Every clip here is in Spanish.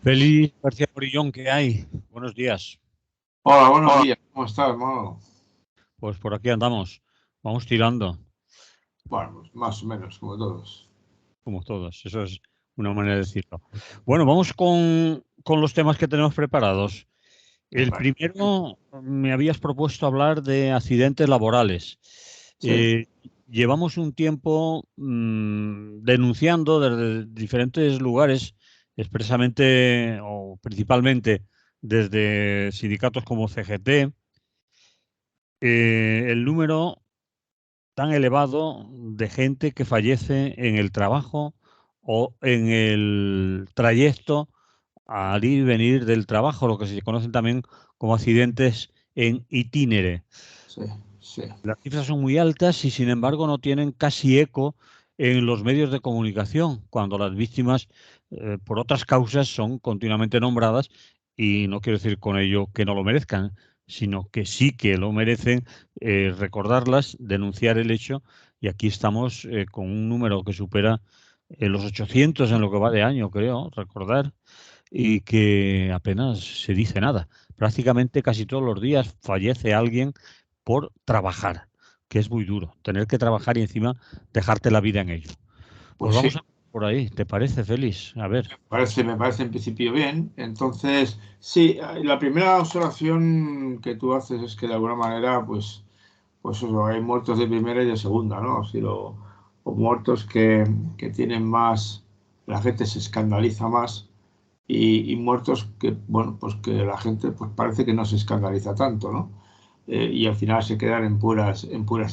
Félix García Morillón, ¿qué hay? Buenos días. Hola, buenos días. ¿Cómo estás, hermano? Pues por aquí andamos, vamos tirando, Bueno, pues más o menos, como todos. como todos. Eso es una manera de decirlo. Bueno, vamos con los temas que tenemos preparados. El Vale. primero, me habías propuesto hablar de accidentes laborales. Sí, Eh, Llevamos un tiempo denunciando desde diferentes lugares, expresamente o principalmente desde sindicatos como CGT, el número tan elevado de gente que fallece en el trabajo o en el trayecto al ir y venir del trabajo, lo que se conocen también como accidentes en itinere. sí, sí. Las cifras son muy altas y sin embargo no tienen casi eco en los medios de comunicación, cuando las víctimas por otras causas son continuamente nombradas y no quiero decir con ello que no lo merezcan, sino que sí que lo merecen, recordarlas, denunciar el hecho y aquí estamos con un número que supera los 800 en lo que va de año, creo, recordar, y que apenas se dice nada. Prácticamente casi todos los días fallece alguien por trabajar, que es muy duro, tener que trabajar y encima dejarte la vida en ello. Pues Pues sí, vamos a por ahí, ¿te parece, Félix? A ver, me parece en principio bien. Entonces, sí, la primera observación que tú haces es que de alguna manera, pues eso, hay muertos de primera y de segunda, ¿no? O muertos que tienen más, la gente se escandaliza más y muertos que, bueno, pues que la gente pues parece que no se escandaliza tanto, ¿no? Y al final se quedan en puras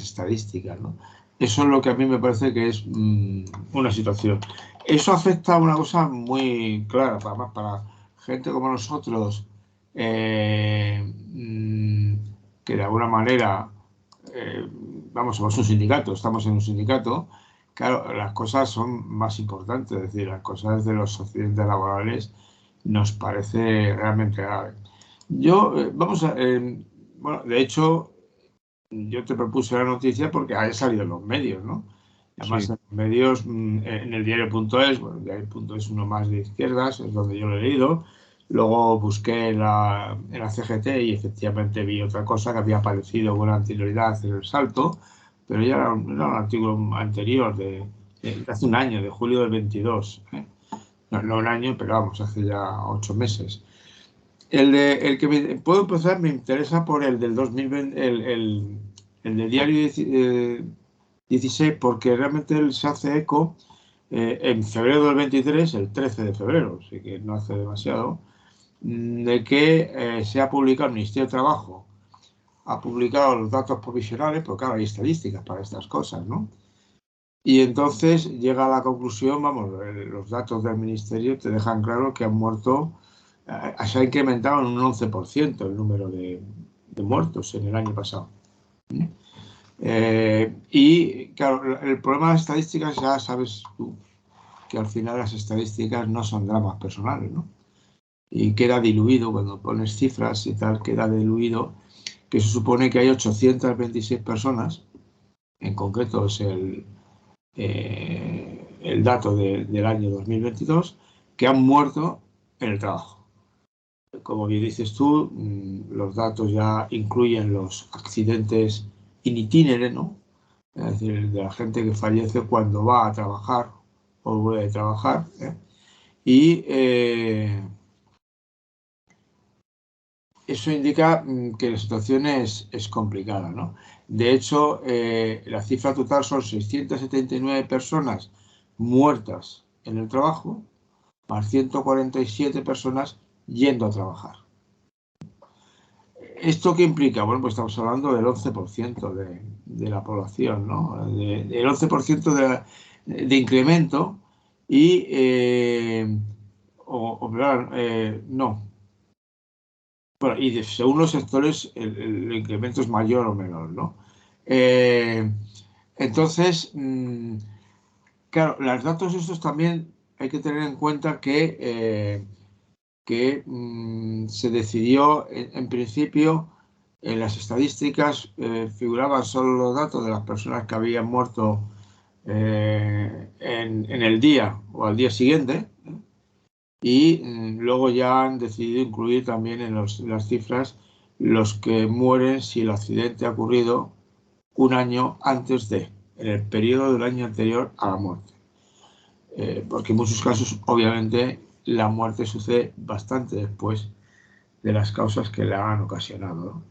estadísticas, ¿no? Eso es lo que a mí me parece que es una situación. Eso afecta a una cosa muy clara, para gente como nosotros, eh, mm, que de alguna manera, eh, vamos, somos un sindicato, estamos en un sindicato, claro, las cosas son más importantes, es decir, las cosas de los accidentes laborales nos parece realmente grave. Yo, bueno, de hecho, yo te propuse la noticia porque ha salido en los medios, ¿no? Además, sí, en los medios, en el diario.es, bueno, el diario.es es uno más de izquierdas, es donde yo lo he leído. Luego busqué en la CGT y efectivamente vi otra cosa que había aparecido con anterioridad en el Salto, pero ya era un artículo anterior de hace un año, de julio del 22, ¿eh? No un año, pero vamos, hace ya 8 meses. El que puedo empezar me interesa por el del 2020, el del diario 16, porque realmente él se hace eco en febrero del 23, el 13 de febrero, así que no hace demasiado, de que se ha publicado, el Ministerio de Trabajo ha publicado los datos provisionales, porque claro, hay estadísticas para estas cosas, ¿no? Y entonces llega a la conclusión, vamos, los datos del ministerio te dejan claro que han muerto, se ha incrementado en un 11% el número de muertos en el año pasado. Y claro, el problema de las estadísticas, ya sabes tú, que al final las estadísticas no son dramas personales, ¿no? Y queda diluido, cuando pones cifras y tal, queda diluido, que se supone que hay 826 personas, en concreto es el dato del año 2022, que han muerto en el trabajo. Como bien dices tú, los datos ya incluyen los accidentes in itinere, ¿no? Es decir, de la gente que fallece cuando va a trabajar o vuelve a trabajar, ¿eh? Y eso indica que la situación es complicada, ¿no? De hecho, la cifra total son 679 personas muertas en el trabajo, más 147 personas yendo a trabajar. ¿Esto qué implica? Bueno, pues estamos hablando del 11% de la población, ¿no? El 11% de incremento y, no. Bueno, y según los sectores el incremento es mayor o menor, ¿no? Eh, entonces, claro, los datos estos también hay que tener en cuenta que se decidió, en principio, en las estadísticas figuraban solo los datos de las personas que habían muerto en el día o al día siguiente, y luego ya han decidido incluir también en las cifras los que mueren si el accidente ha ocurrido un año antes en el periodo del año anterior a la muerte. Porque en muchos casos, obviamente, la muerte sucede bastante después de las causas que la han ocasionado, ¿no?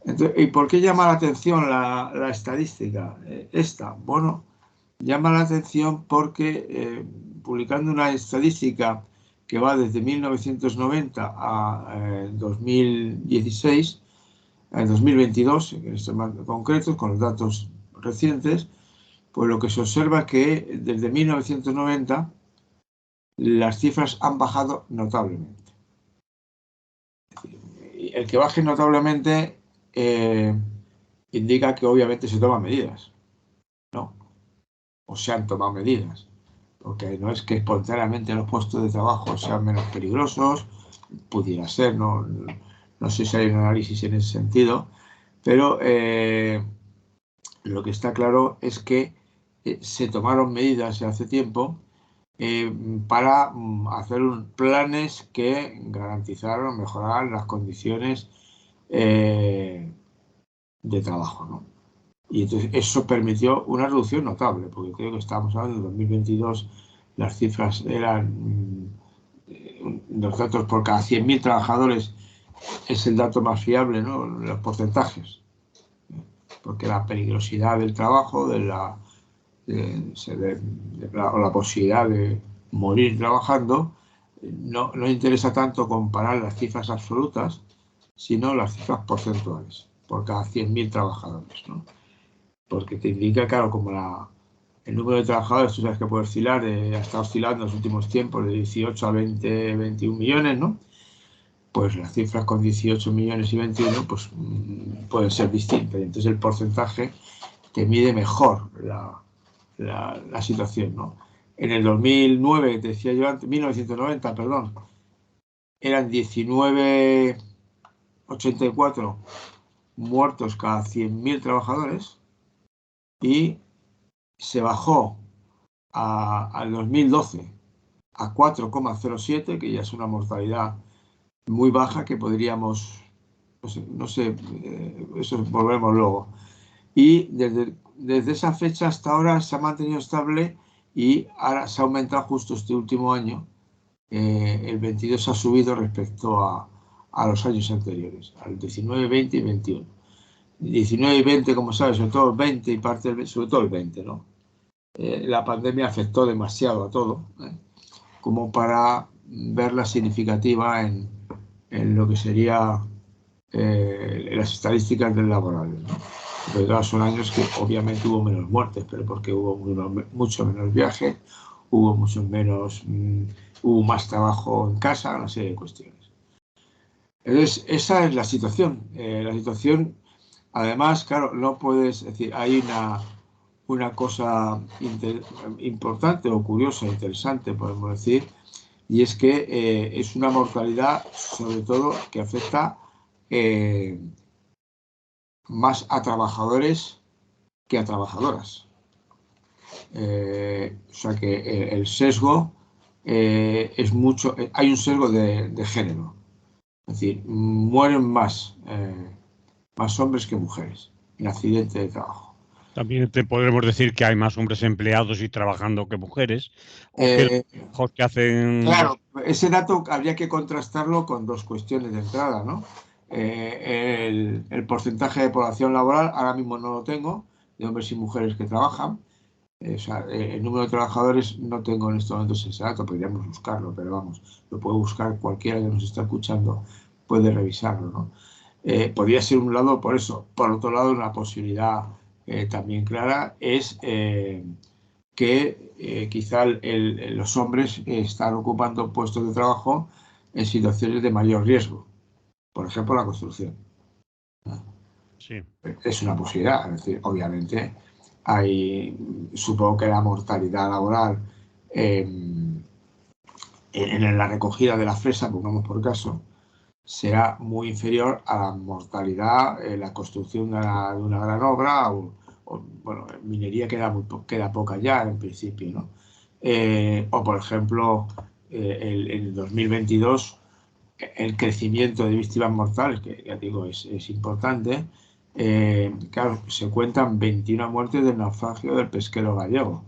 Entonces, ¿y por qué llama la atención la estadística? Bueno, llama la atención porque publicando una estadística que va desde 1990 a 2016, a 2022, en estos más concretos, con los datos recientes, pues lo que se observa es que desde 1990 las cifras han bajado notablemente. El que baje notablemente indica que obviamente se toman medidas, ¿no? O se han tomado medidas, porque no es que espontáneamente los puestos de trabajo sean menos peligrosos, pudiera ser, no sé si hay un análisis en ese sentido, pero lo que está claro es que se tomaron medidas hace tiempo para hacer planes que garantizaron, mejorar las condiciones de trabajo, ¿no? Y entonces eso permitió una reducción notable, porque creo que estábamos hablando de 2022, las cifras eran, los datos por cada 100.000 trabajadores es el dato más fiable, ¿no? Los porcentajes, porque la peligrosidad del trabajo, o la posibilidad de morir trabajando, no interesa tanto comparar las cifras absolutas, sino las cifras porcentuales por cada 100.000 trabajadores, ¿no? Porque te indica, claro, como el número de trabajadores, tú sabes que puede oscilar, ha estado oscilando en los últimos tiempos de 18 a 20, 21 millones, ¿no? Pues las cifras con 18 millones y 21 pues pueden ser distintas. Entonces el porcentaje te mide mejor la situación, ¿no? En el 2009, que te decía yo antes, 1990, perdón, eran 19,84 muertos cada 100.000 trabajadores y se bajó al 2012 a 4,07, que ya es una mortalidad muy baja que podríamos, no sé, eso volvemos luego. Y desde esa fecha hasta ahora se ha mantenido estable y ahora se ha aumentado justo este último año. El 22 ha subido respecto a los años anteriores, al 19, 20 y 21. 19 y 20, como sabes, sobre todo el 20 y parte del, sobre todo el 20, ¿no? La pandemia afectó demasiado a todo, como para verla significativa en lo que sería las estadísticas del laboral, ¿no? Pero claro, son años que obviamente hubo menos muertes, pero porque hubo mucho menos viajes, hubo mucho menos, hubo más trabajo en casa, una serie de cuestiones. Entonces, esa es la situación. La situación, además, claro, no puedes decir, hay una cosa importante o curiosa, interesante, podemos decir, y es que es una mortalidad, sobre todo, que afecta más a trabajadores que a trabajadoras. O sea que el sesgo es mucho, hay un sesgo de género. Es decir, mueren más hombres que mujeres en accidentes de trabajo. También te podremos decir que hay más hombres empleados y trabajando que mujeres, o que los trabajos que hacen... Claro, ese dato habría que contrastarlo con dos cuestiones de entrada, ¿no? El porcentaje de población laboral, ahora mismo no lo tengo, de hombres y mujeres que trabajan. O sea, el número de trabajadores no tengo en estos momentos ese dato, podríamos buscarlo, pero vamos, lo puede buscar cualquiera que nos está escuchando, puede revisarlo, ¿no? Podría ser un lado por eso. Por otro lado, una posibilidad también clara es que quizá los hombres están ocupando puestos de trabajo en situaciones de mayor riesgo, por ejemplo, la construcción. Sí. Es una posibilidad, es decir, obviamente supongo que la mortalidad laboral en la recogida de la fresa, pongamos por caso, será muy inferior a la mortalidad en la construcción de una gran obra bueno, minería queda poca ya en principio, ¿no? O por ejemplo en el 2022 el crecimiento de víctimas mortales, que ya digo es importante, claro, se cuentan 21 muertes del naufragio del pesquero gallego.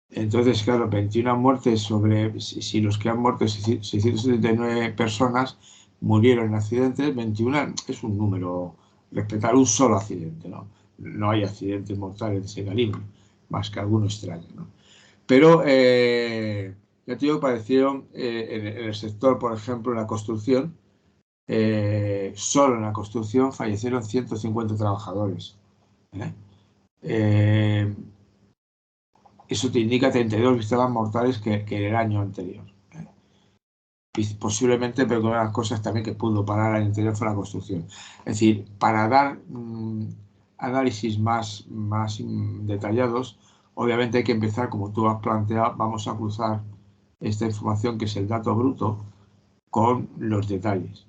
Entonces, claro, 21 muertes sobre, si los que han muerto, 679 personas murieron en accidentes, 21 es un número, respetar un solo accidente, ¿no? No hay accidentes mortales de ese calibre, más que alguno extraño, ¿no? Pero, ya te digo, parecieron en el sector, por ejemplo, en la construcción, solo en la construcción fallecieron 150 trabajadores. Eso te indica 32 víctimas mortales que el año anterior. Posiblemente, pero con las cosas también que pudo parar al interior fue la construcción. Es decir, para dar análisis más detallados, obviamente hay que empezar, como tú has planteado, vamos a cruzar esta información que es el dato bruto con los detalles.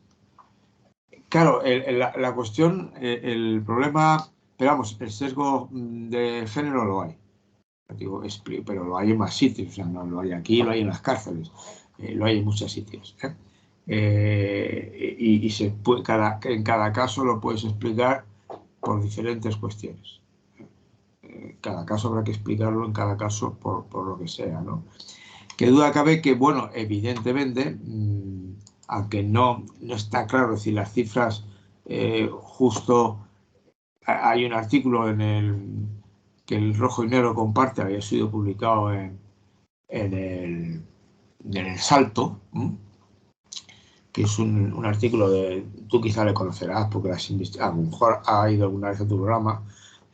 Claro, la cuestión, el problema, pero vamos, el sesgo de género lo hay. Digo, pero lo hay en más sitios, o sea, no lo hay aquí, lo hay en las cárceles, lo hay en muchos sitios. Y en cada caso lo puedes explicar por diferentes cuestiones. Cada caso habrá que explicarlo en cada caso por lo que sea, ¿no? Qué duda cabe que, bueno, evidentemente, aunque no está claro, es decir, las cifras, justo hay un artículo que el Rojo y Negro comparte, había sido publicado en el Salto, que es un artículo tú quizá le conocerás porque a lo mejor ha ido alguna vez a tu programa,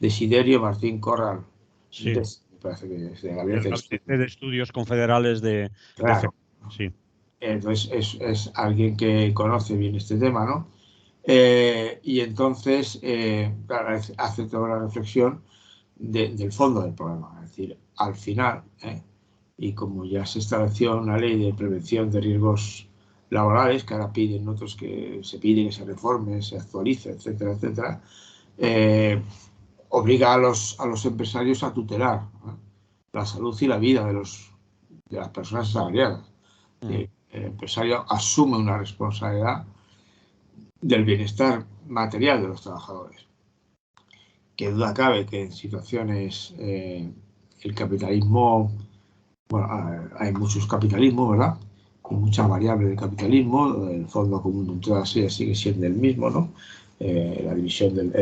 de Siderio Martín Corral. Sí. Me parece que es de Gabinete de Estudios Confederales de claro. Sí. Entonces es alguien que conoce bien este tema, ¿no? Y entonces, claro, hace toda la reflexión del fondo del problema. Es decir, al final, y como ya se estableció una ley de prevención de riesgos laborales, que ahora piden otros que se pide que se reforme, se actualice, etcétera, etcétera, obliga a los empresarios a tutelar la salud y la vida de las personas asalariadas. El empresario asume una responsabilidad del bienestar material de los trabajadores. Qué duda cabe que en situaciones el capitalismo, bueno, hay muchos capitalismos, ¿verdad? Con muchas variables del capitalismo, el fondo común de todas ellas sigue siendo el mismo, ¿no? La división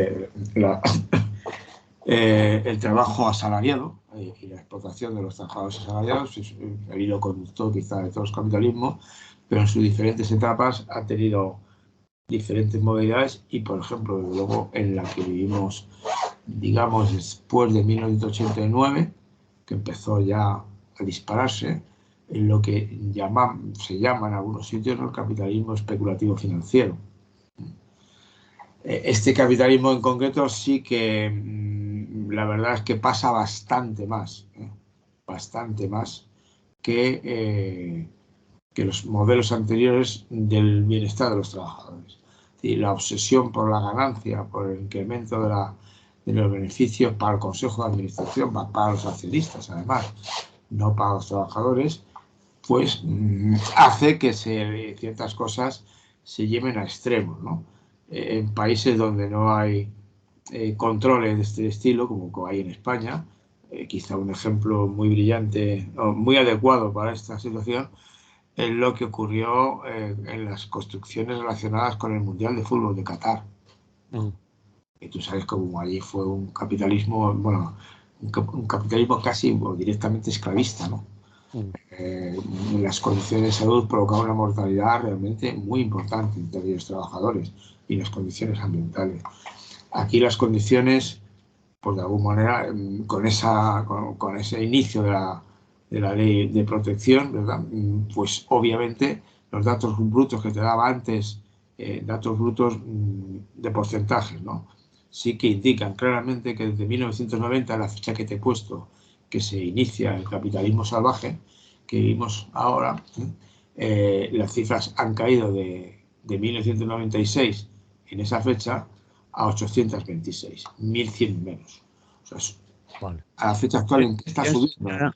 el trabajo asalariado y la explotación de los trabajadores asalariados es el hilo conductor quizá de todos los capitalismos, pero en sus diferentes etapas ha tenido diferentes modalidades y, por ejemplo, luego en la que vivimos, digamos, después de 1989, que empezó ya a dispararse, en lo que se llama en algunos sitios el capitalismo especulativo financiero. Este capitalismo en concreto sí que la verdad es que pasa bastante más que los modelos anteriores del bienestar de los trabajadores. Es decir, la obsesión por la ganancia, por el incremento de los beneficios para el Consejo de Administración, para los accionistas además, no para los trabajadores, pues hace que ciertas cosas se lleven a extremos, ¿no? En países donde no hay controles de este estilo, como hay en España, quizá un ejemplo muy brillante, o muy adecuado para esta situación, es lo que ocurrió en las construcciones relacionadas con el Mundial de Fútbol de Qatar. Y tú sabes cómo allí fue un capitalismo, bueno, un capitalismo casi directamente esclavista, ¿no? Las condiciones de salud provocaron una mortalidad realmente muy importante entre los trabajadores y las condiciones ambientales. Aquí las condiciones, pues de alguna manera, con ese inicio de la ley de protección, ¿verdad? Pues obviamente los datos brutos que te daba antes, datos brutos de porcentajes, ¿no? Sí que indican claramente que desde 1990, la fecha que te he puesto, que se inicia el capitalismo salvaje que vivimos ahora, las cifras han caído de 1996 en esa fecha a 826, 1.100 menos. O sea, vale. A la fecha actual en que está subiendo.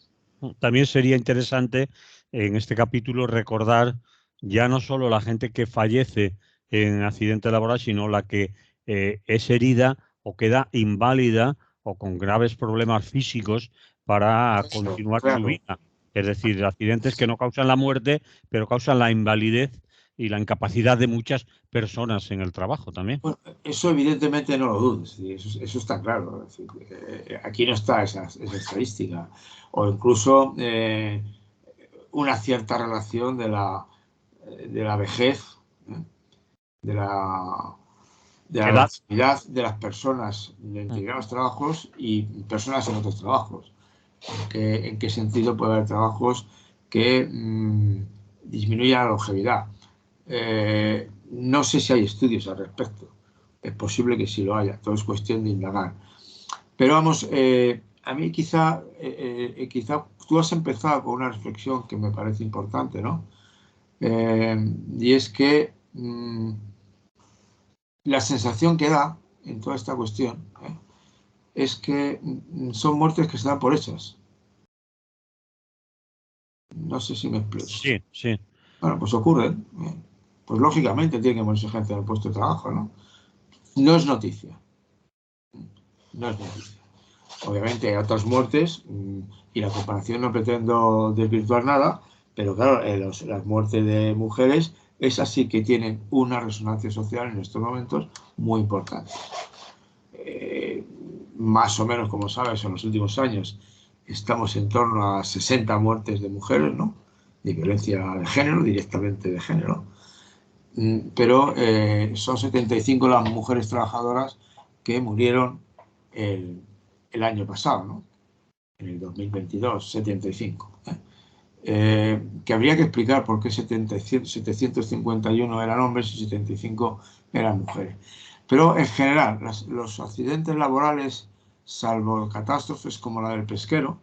También sería interesante en este capítulo recordar ya no solo la gente que fallece en accidente laboral, sino la que es herida o queda inválida o con graves problemas físicos para Eso, continuar su claro. vida. Es decir, accidentes que no causan la muerte, pero causan la invalidez y la incapacidad de muchas personas en el trabajo también. Bueno, eso evidentemente no lo dudes, eso está claro. Es decir, aquí no está esa estadística. O incluso una cierta relación de la vejez, ¿eh? de la, de la Edad. longevidad de las personas de determinados trabajos y personas en otros trabajos. En qué sentido puede haber trabajos que disminuyan la longevidad? No sé si hay estudios al respecto. Es posible que sí lo haya. Todo es cuestión de indagar. Pero vamos, a mí quizá tú has empezado con una reflexión que me parece importante, ¿no? Y es que la sensación que da en toda esta cuestión es que son muertes que se dan por hechas. No sé si me explico. Sí, sí. Bueno, pues ocurren. Pues lógicamente tiene que morirse gente en el puesto de trabajo, ¿no? No es noticia. No es noticia. Obviamente hay otras muertes y la comparación no pretendo desvirtuar nada, pero claro, las muertes de mujeres, esas sí que tienen una resonancia social en estos momentos muy importante. Más o menos, como sabes, en los últimos años estamos en torno a 60 muertes de mujeres, ¿no? De violencia de género, directamente de género. Pero son 75 las mujeres trabajadoras que murieron el año pasado, ¿no? En el 2022, 75. Que habría que explicar por qué 751 eran hombres y 75 eran mujeres. Pero en general, los accidentes laborales, salvo catástrofes como la del pesquero,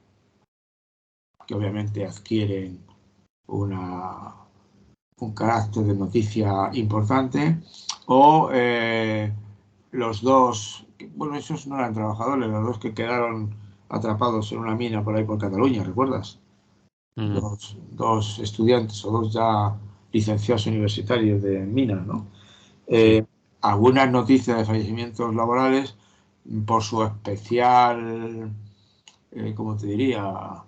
que obviamente adquieren una, un carácter de noticia importante, o los dos, bueno, esos no eran trabajadores, los dos que quedaron atrapados en una mina por ahí por Cataluña, ¿recuerdas? Dos estudiantes o dos ya licenciados universitarios de minas, ¿no? Sí. Algunas noticias de fallecimientos laborales por su especial, ¿cómo te diría?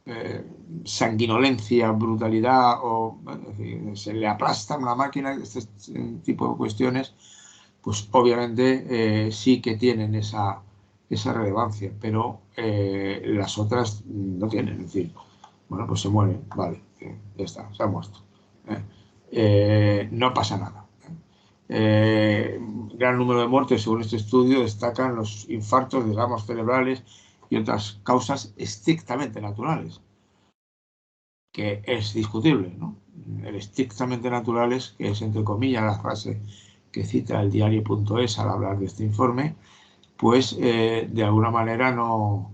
Eh, Sanguinolencia, brutalidad, o se le aplasta una máquina, este tipo de cuestiones, pues obviamente sí que tienen esa relevancia, pero las otras no tienen. Es decir, bueno, pues se muere, vale, ya está, se ha muerto. No pasa nada. Gran número de muertes, según este estudio, destacan los infartos de ramas cerebrales y otras causas estrictamente naturales, que es discutible, ¿no? El estrictamente naturales, que es entre comillas la frase que cita el diario.es al hablar de este informe, pues de alguna manera no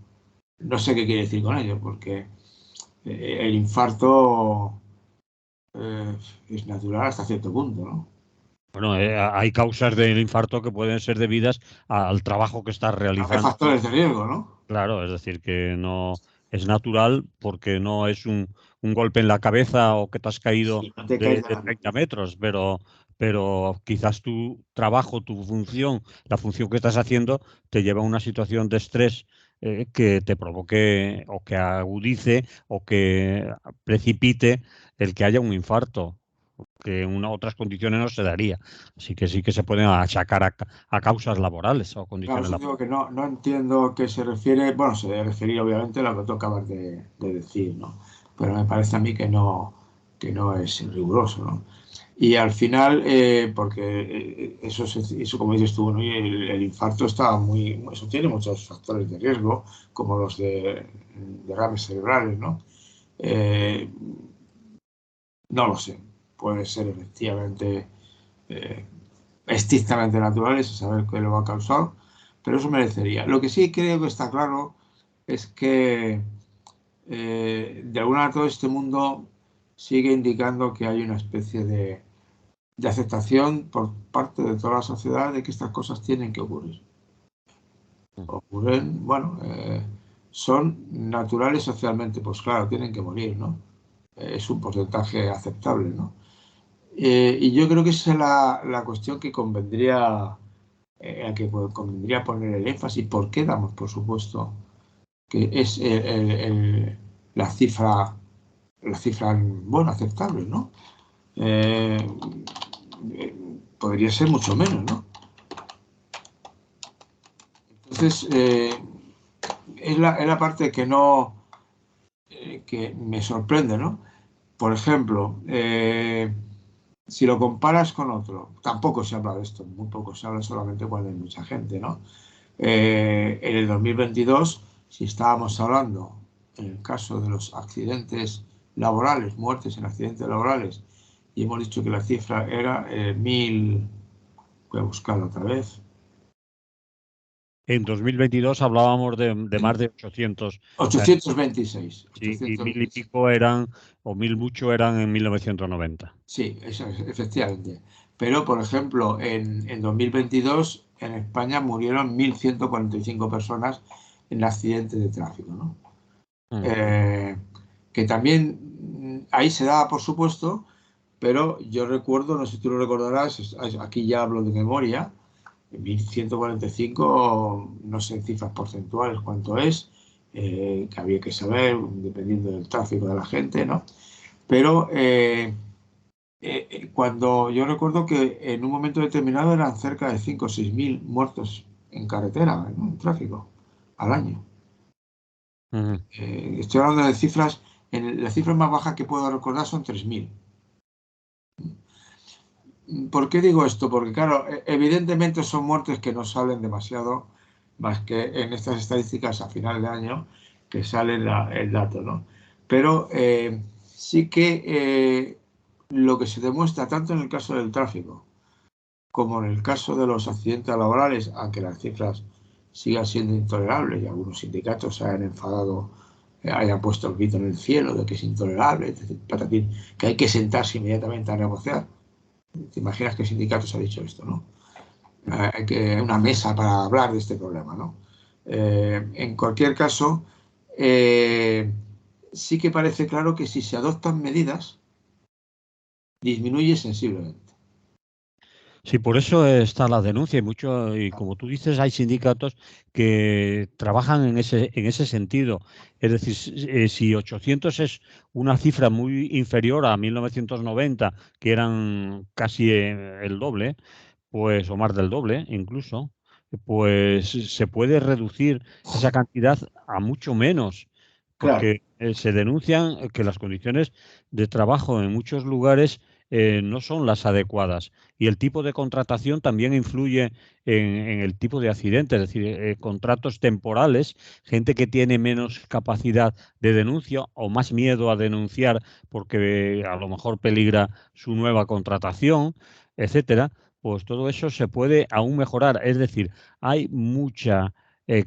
sé qué quiere decir con ello, porque el infarto es natural hasta cierto punto, ¿no? Bueno, hay causas del infarto que pueden ser debidas al trabajo que estás Hay realizando. factores de riesgo, ¿no? Claro, es decir, que no es natural porque no es un golpe en la cabeza o que te has caído Si no te caes de nada. 30 metros, pero quizás tu trabajo, tu función, la función que estás haciendo, te lleva a una situación de estrés que te provoque o que agudice o que precipite el que haya un infarto, que en otras condiciones no se daría. Así que sí que se pueden achacar a causas laborales o Claro, condiciones eso digo laborales. que no entiendo qué se refiere. Bueno, se debe referir obviamente a lo que tú acabas de decir, ¿no? Pero me parece a mí que no es riguroso, ¿no? Y al final, porque eso como dices tú, ¿no? Y el infarto está eso tiene muchos factores de riesgo, como los de derrames cerebrales, ¿no? Eh, no lo sé, puede ser efectivamente eh, estrictamente naturales, a saber qué lo ha causado, pero eso merecería. Lo que sí creo que está claro es que de alguna manera todo este mundo sigue indicando que hay una especie de aceptación por parte de toda la sociedad de que estas cosas tienen que ocurrir. Ocurren, bueno, son naturales socialmente, pues claro, tienen que morir, ¿no? es un porcentaje aceptable, ¿no? Y yo creo que esa es la cuestión que convendría, a que convendría poner el énfasis. ¿Por qué damos, por supuesto, que es la cifra, bueno, aceptable, ¿no? Eh, Podría ser mucho menos, ¿no? Entonces, es la parte que no, que me sorprende, ¿no? Por ejemplo, si lo comparas con otro, tampoco se habla de esto, muy poco se habla, solamente cuando hay mucha gente, ¿no? En el 2022, si estábamos hablando, en el caso de los accidentes laborales, muertes en accidentes laborales, y hemos dicho que la cifra era 1000, voy a buscarlo otra vez. En 2022 hablábamos de más de 800. 826. Sí, y 1000 y pico eran, o 1000 mucho eran en 1990. Sí, eso es, efectivamente. Pero, por ejemplo, en 2022 en España murieron 1.145 personas en accidentes de tráfico, ¿no? Que también ahí se daba, por supuesto, pero yo recuerdo, no sé si tú lo recordarás, aquí ya hablo de memoria, 1.145, no sé en cifras porcentuales cuánto es, que había que saber dependiendo del tráfico de la gente, ¿no? Pero cuando yo recuerdo que en un momento determinado eran cerca de 5 o 6 mil muertos en carretera, ¿no? En tráfico, al año. Estoy hablando de cifras, las cifras más bajas que puedo recordar son 3.000. ¿Por qué digo esto? Porque, claro, evidentemente son muertes que no salen demasiado, más que en estas estadísticas a final de año, que sale el dato, ¿no? Pero sí que lo que se demuestra tanto en el caso del tráfico como en el caso de los accidentes laborales, aunque las cifras sigan siendo intolerables y algunos sindicatos se hayan enfadado, hayan puesto el grito en el cielo de que es intolerable, patatín, que hay que sentarse inmediatamente a negociar. ¿Te imaginas qué sindicato se ha dicho esto, no? Hay que una mesa para hablar de este problema, ¿no? En cualquier caso, sí que parece claro que si se adoptan medidas, disminuye sensiblemente. Sí, por eso está la denuncia y mucho, y como tú dices, hay sindicatos que trabajan en ese sentido. Es decir, si 800 es una cifra muy inferior a 1990, que eran casi el doble, pues, o más del doble incluso, pues se puede reducir esa cantidad a mucho menos, Claro, porque se denuncian que las condiciones de trabajo en muchos lugares no son las adecuadas. Y el tipo de contratación también influye en el tipo de accidente, es decir, contratos temporales, gente que tiene menos capacidad de denuncia o más miedo a denunciar porque a lo mejor peligra su nueva contratación, etcétera, pues todo eso se puede aún mejorar. Es decir, hay mucha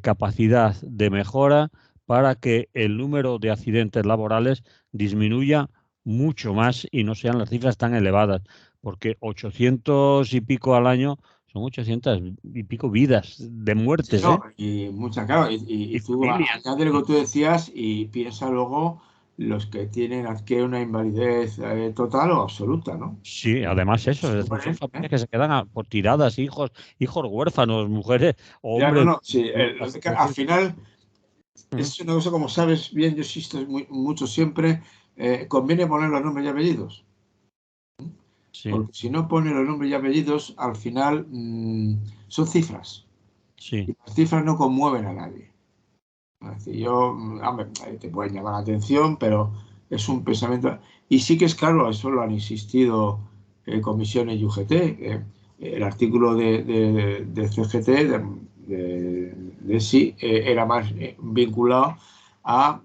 capacidad de mejora para que el número de accidentes laborales disminuya mucho más y no sean las cifras tan elevadas, porque 800 y pico al año son 800 y pico vidas de sí, muertes, no, ¿eh? y muchas, claro, Y y tú familias. añade lo que tú decías y piensa luego los que adquieren una invalidez total o absoluta, ¿no? Sí, además eso, Se es decir, son mueren, ¿eh? familias que se quedan por tiradas, hijos huérfanos, mujeres o Ya, no, hombres no, sí, en una al situación. final Ujú. es una cosa, como sabes bien, yo insisto mucho siempre, conviene poner los nombres y apellidos, Sí, porque si no pones los nombres y apellidos, al final son cifras, sí. y las cifras no conmueven a nadie. Es decir, yo, hombre, te pueden llamar la atención, pero es un pensamiento. Y sí que es claro, eso lo han insistido comisiones y UGT. El artículo de CGT, de sí, era más vinculado a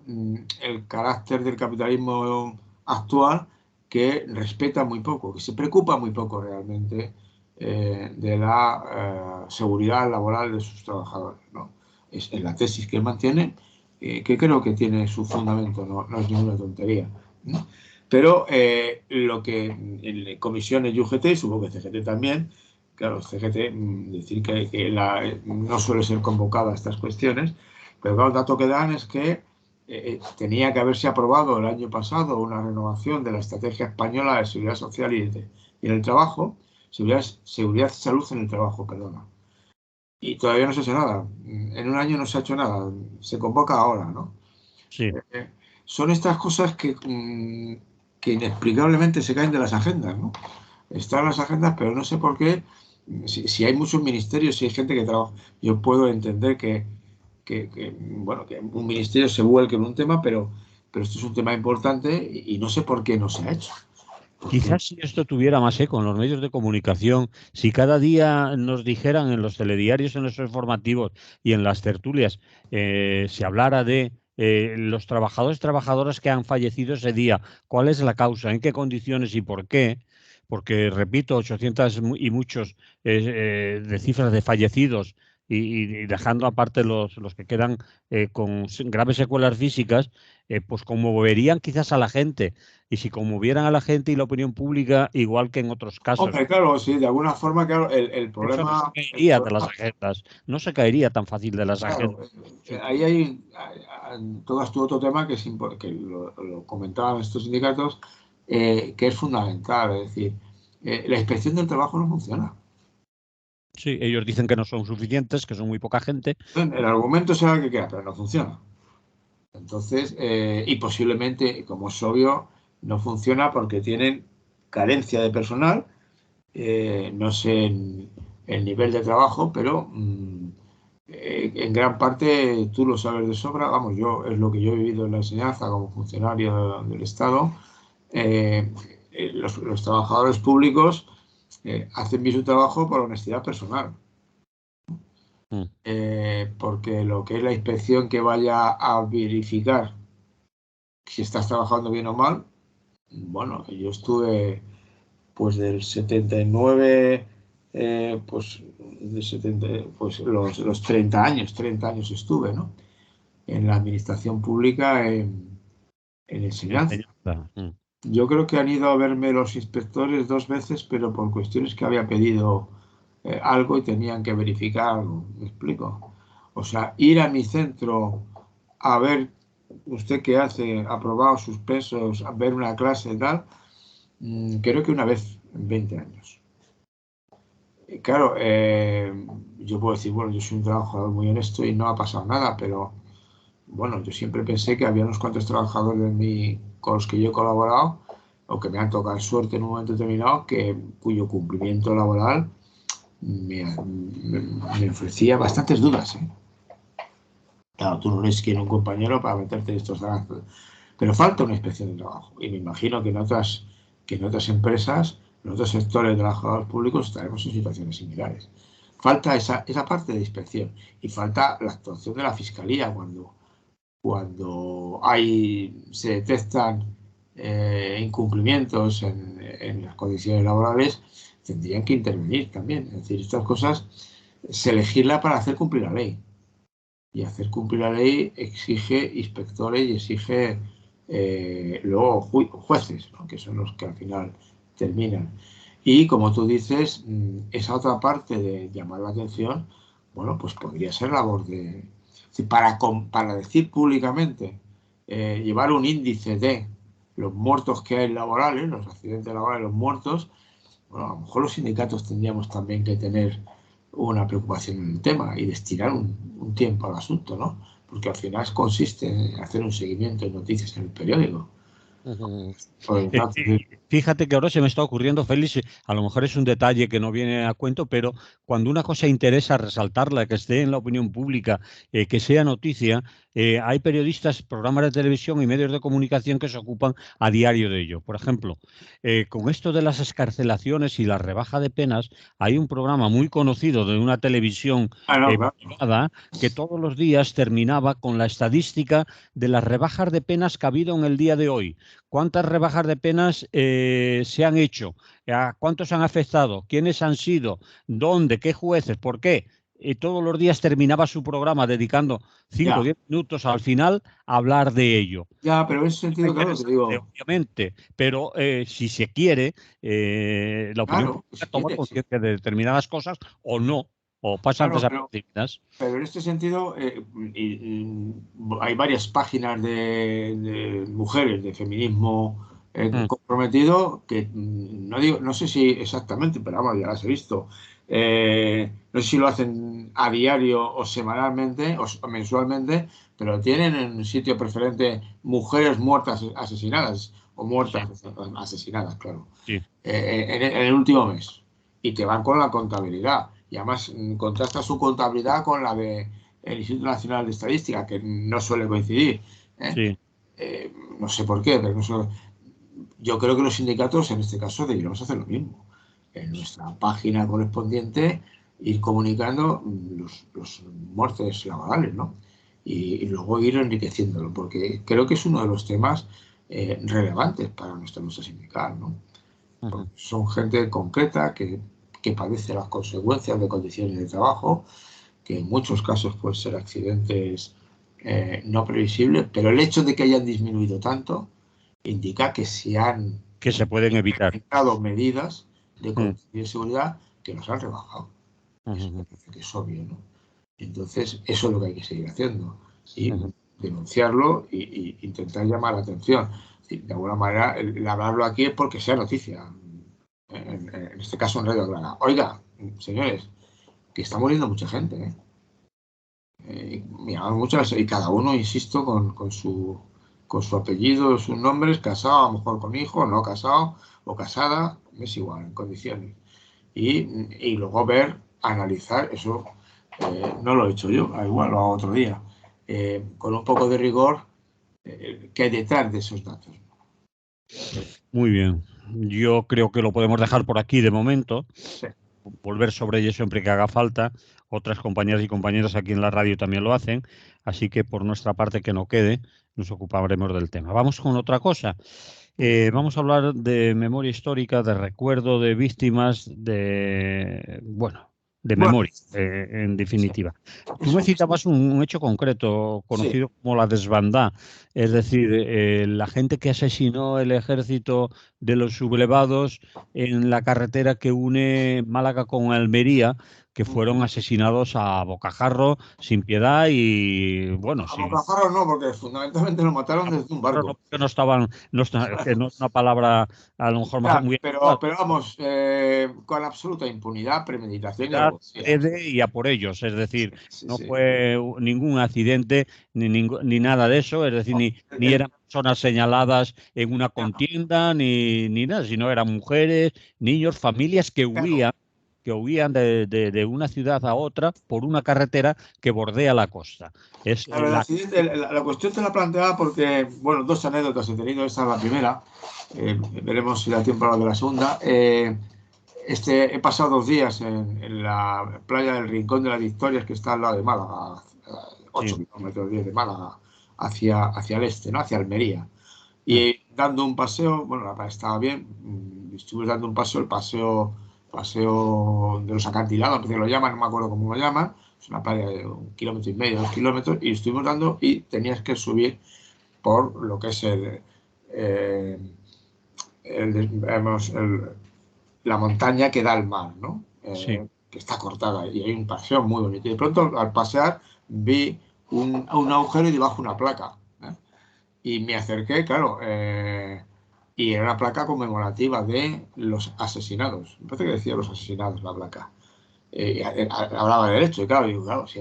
el carácter del capitalismo actual, que respeta muy poco, que se preocupa muy poco realmente de la seguridad laboral de sus trabajadores, ¿no? Es en la tesis que él mantiene, que creo que tiene su fundamento, no es ninguna tontería, ¿no? Pero lo que en comisiones y UGT, supongo que CGT también, claro, CGT, decir que no suele ser convocada a estas cuestiones, pero claro, el dato que dan es que tenía que haberse aprobado el año pasado una renovación de la Estrategia Española de Seguridad Social y en el Trabajo, seguridad y Salud en el Trabajo, perdona. Y todavía no se ha hecho nada. En un año no se ha hecho nada. Se convoca ahora, ¿no? Sí. Son estas cosas que inexplicablemente se caen de las agendas, ¿no? Están en las agendas, pero no sé por qué. Si hay muchos ministerios, si hay gente que trabaja, yo puedo entender que un ministerio se vuelque en un tema, pero esto es un tema importante y no sé por qué no se ha hecho. Quizás si esto tuviera más eco en los medios de comunicación, si cada día nos dijeran en los telediarios, en los informativos y en las tertulias, se hablara de los trabajadores y trabajadoras que han fallecido ese día, cuál es la causa, en qué condiciones y por qué, porque, repito, 800 y muchos de cifras de fallecidos y dejando aparte los que quedan con graves secuelas físicas, pues conmoverían quizás a la gente. Y si conmovieran a la gente y la opinión pública, igual que en otros casos, Hombre, claro, sí, de alguna forma, claro, el eso no se problema, caería de las agendas, no se caería tan fácil de las claro, agendas. ahí tocas tú otro tema que, que lo comentaban estos sindicatos, que es fundamental, es decir, la inspección del trabajo no funciona. Sí, ellos dicen que no son suficientes, que son muy poca gente. El argumento será el que queda, pero no funciona. Entonces, y posiblemente, como es obvio, no funciona porque tienen carencia de personal, no sé el nivel de trabajo, pero en gran parte tú lo sabes de sobra, vamos, es lo que yo he vivido en la enseñanza como funcionario del Estado. Los trabajadores públicos hacen bien su trabajo por honestidad personal. Porque lo que es la inspección que vaya a verificar si estás trabajando bien o mal, bueno, yo estuve pues del 79, pues, de 70, pues los 30 años estuve, ¿no? En la administración pública en enseñanza. Yo creo que han ido a verme los inspectores 2 veces, pero por cuestiones que había pedido algo y tenían que verificar algo. ¿Me explico? O sea, ir a mi centro a ver usted qué hace, aprobado sus pesos, a ver una clase y tal, creo que una vez en 20 años. Y claro, yo puedo decir, bueno, yo soy un trabajador muy honesto y no ha pasado nada, pero bueno, yo siempre pensé que había unos cuantos trabajadores con los que yo he colaborado o que me han tocado suerte en un momento determinado, cuyo cumplimiento laboral me ofrecía bastantes dudas. Claro, tú no eres quien un compañero para meterte en estos trabajos, pero falta una inspección de trabajo y me imagino que en otras empresas, en otros sectores de trabajadores públicos estaremos en situaciones similares. Falta esa parte de inspección y falta la actuación de la Fiscalía cuando se detectan incumplimientos en las condiciones laborales, tendrían que intervenir también. Es decir, estas cosas se legisla para hacer cumplir la ley. Y hacer cumplir la ley exige inspectores y exige luego jueces, ¿no? Que son los que al final terminan. Y como tú dices, esa otra parte de llamar la atención, bueno, pues podría ser labor de... Para decir públicamente, llevar un índice de los muertos que hay laborales, los accidentes laborales, los muertos, bueno, a lo mejor los sindicatos tendríamos también que tener una preocupación en el tema y destinar un tiempo al asunto, ¿no? Porque al final consiste en hacer un seguimiento de noticias en el periódico. Fíjate que ahora se me está ocurriendo, Félix, a lo mejor es un detalle que no viene a cuento, pero cuando una cosa interesa resaltarla, que esté en la opinión pública, que sea noticia, hay periodistas, programas de televisión y medios de comunicación que se ocupan a diario de ello. Por ejemplo, con esto de las excarcelaciones y la rebaja de penas, hay un programa muy conocido de una televisión privada que todos los días terminaba con la estadística de las rebajas de penas que ha habido en el día de hoy. ¿Cuántas rebajas de penas se han hecho? ¿A cuántos han afectado? ¿Quiénes han sido? ¿Dónde? ¿Qué jueces? ¿Por qué? Y todos los días terminaba su programa dedicando 5 o 10 minutos al final a hablar de ello. Ya, pero en ese sentido, claro, te digo. Obviamente, pero si se quiere, la opinión Claro, pública toma conciencia de determinadas cosas o no. o pasan Claro, desapercibidas. pero en este sentido hay varias páginas de mujeres de feminismo Mm, comprometido que no digo, no sé si exactamente, pero vamos, ya las he visto. No sé si lo hacen a diario o semanalmente o mensualmente, pero tienen en un sitio preferente mujeres muertas asesinadas o sí, muertas asesinadas, claro, sí. en el último mes. Y te van con la contabilidad. Y además contrasta su contabilidad con la del Instituto Nacional de Estadística, que no suele coincidir. ¿eh? Sí. No sé por qué, pero yo creo que los sindicatos en este caso deberíamos hacer lo mismo. En nuestra página correspondiente ir comunicando los muertes laborales, ¿no? Y luego ir enriqueciéndolo, porque creo que es uno de los temas relevantes para nuestra lucha sindical, ¿no? Ujú. Son gente concreta que padece las consecuencias de condiciones de trabajo, que en muchos casos pueden ser accidentes no previsibles, pero el hecho de que hayan disminuido tanto indica que se han Que se pueden evitar. implementado medidas de Mm, control de seguridad que nos han rebajado. Eso ujú, parece que es obvio, ¿no? Entonces, eso es lo que hay que seguir haciendo y ujú. denunciarlo e intentar llamar la atención. De alguna manera, el hablarlo aquí es porque sea noticia. En este caso en Radio Clara. Oiga, señores, que está muriendo mucha gente, ¿eh? Mira, muchas, y cada uno, insisto, con su apellido, sus nombres, casado, a lo mejor con hijo, no casado o casada, es igual, en condiciones. Y luego ver, analizar, eso no lo he hecho yo, igual lo hago otro día, con un poco de rigor, qué hay detrás de esos datos. Muy bien. Yo creo que lo podemos dejar por aquí de momento. Sí. Volver sobre ello siempre que haga falta. Otras compañeras y compañeros aquí en la radio también lo hacen. Así que por nuestra parte que no quede, nos ocuparemos del tema. Vamos con otra cosa. Vamos a hablar de memoria histórica, de recuerdo de víctimas, bueno, de Bueno, memoria, en sí, definitiva. Tú me eso. citabas un hecho concreto, Sí, conocido como la desbandá, es decir, la gente que asesinó el ejército de los sublevados en la carretera que une Málaga con Almería, que fueron asesinados a bocajarro, sin piedad y, bueno, a sin, bocajarro no, porque fundamentalmente lo mataron desde un claro, no, barco. porque no estaban, que no es una palabra a lo mejor Ya, muy adecuada, pero vamos, con absoluta impunidad, premeditación y edad, alevosía. adrede y a por ellos, es Sí, decir, sí, no sí. fue ningún accidente ni nada de eso, es decir, ni El- eran personas señaladas en una ya, contienda ni nada, sino eran mujeres, niños, familias claro, que huían de una ciudad a otra por una carretera que bordea la costa. Es claro, el accidente, la cuestión te la planteaba porque, bueno, dos anécdotas he tenido. Esta es la primera. Veremos si da tiempo a la de la segunda. He pasado 2 días en la playa del Rincón de las Victorias, que está al lado de Málaga, sí, 8 kilómetros 10 de Málaga, hacia el este, ¿no? Hacia Almería. mm, Y dando un paseo, bueno, la playa estaba bien, estuve dando un paseo, paseo de los acantilados, que lo llaman, no me acuerdo cómo lo llaman, es una playa de 1,5 kilómetros, 2 kilómetros, y estuvimos dando y tenías que subir por lo que es eh, vamos, la montaña que da al mar, ¿no? sí, Que está cortada y hay un paseo muy bonito. Y de pronto al pasear vi un agujero y debajo una placa. Y me acerqué, claro, y era una placa conmemorativa de los asesinados. Me parece que decía los asesinados la placa. Hablaba de derecho, y claro, digo, claro, si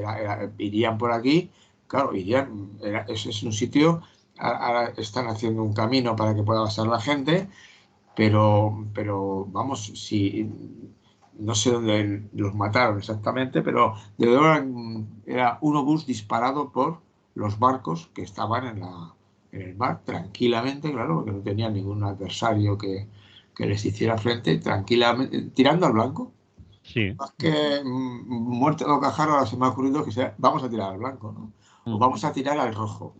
irían por aquí, claro, irían, es un sitio, ahora están haciendo un camino para que pueda pasar la gente, pero vamos, si no sé dónde los mataron exactamente, pero de verdad era un obús disparado por los barcos que estaban en el mar tranquilamente, claro, porque no tenían ningún adversario que les hiciera frente, tranquilamente, tirando al blanco. sí, Más que muerte de bocajarro, ahora se me ha ocurrido que vamos a tirar al blanco, ¿no? O mm, vamos a tirar al rojo.